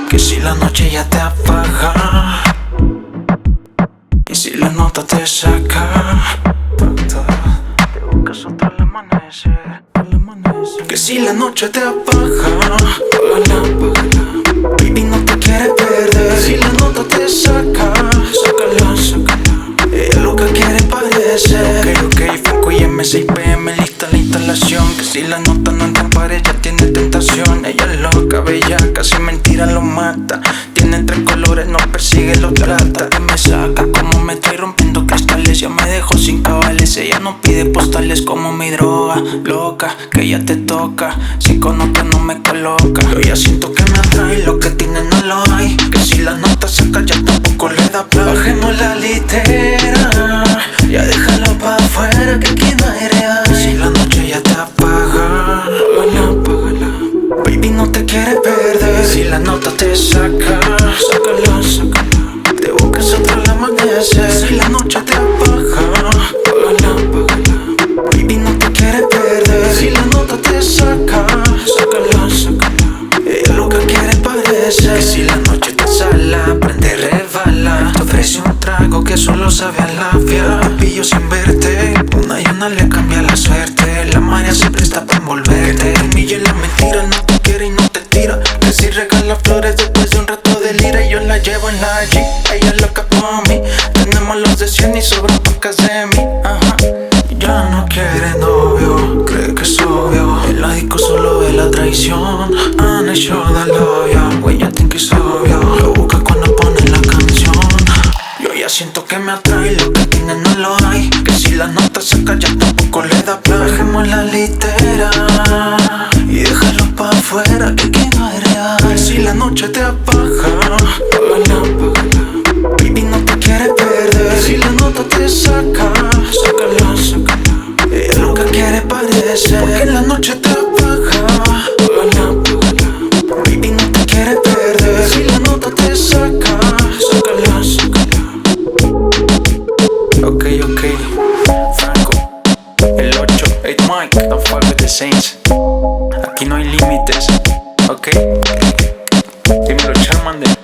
Que si la noche ya te apaga, y si la nota te saca, te buscas otro al amanecer. Que si la noche te apaga, apágala, apágala. Baby, no te quiere perder. Si la nota te saca, sácala, sácala. Ella loca quiere parecer. Ok, Franco y M6 PM, lista la instalación. Que si la nota no entra en pared, ya tiene tentación. Ella es loca, bella, casi mentira lo mata. Tiene tres colores, no persigue, lo trata. Que me saca como me estoy rompiendo cristales. Ya me dejó sin cabales. Ella no pide postales como mi droga. Loca, que ella te toca. Si con otra no me coloca. Yo ya siento que me atrae, lo que tiene no lo hay. Que si la nota saca ya tampoco le da play. Bajemos la litera, ya déjalo pa' afuera que aquí no hay real. Si la noche ya te apaga, apágala, apágala. Baby, no te quiere perder. Si la nota te saca, sácala, sácala. Te buscas otro al amanecer. Si la noche te apaga, apágala, apágala. Baby, no te quiere perder. Si la nota te saca, sácala, sácala. Ella loca quiere parecer. Que si la noche te sala, prende, resbala. Te ofrece un trago que solo sabe a labia. Pillo sin verte, una y una le cambia la suerte. La marea se presta para envolverte. El millo y la mentira, no te quiere y no te tira. Que si regala flores después de un rato de lira. Y yo la llevo en la G, ella es loca por mí. Tenemos los de 100 y sobran pocas de mí. Ajá. Ya no quiere novio, cree que es obvio. El disco solo ve la traición. Han hecho de novia, güey, ya think it's obvio. Lo busca cuando pone la canción. Yo ya siento que me atrae, lo que tiene no lo hay. Que si la nota saca ya tampoco le da play. Bajemos la litera y déjalo pa' afuera que aquí no hay real. Que si la noche te apaga, apágala, apágala. Baby, no te quiere perder. Si la nota te saca, sácala, sácala. Ella loca quiere parecer. Porque la noche te apaga, apágala, apágala. Baby, no te quiere perder. Si la nota te saca, sácala, sácala. Ok, Franco, el 8, 8 Mike, don't fuck with the Saints. Aquí no hay límites, ok. Dímelo, Charmander.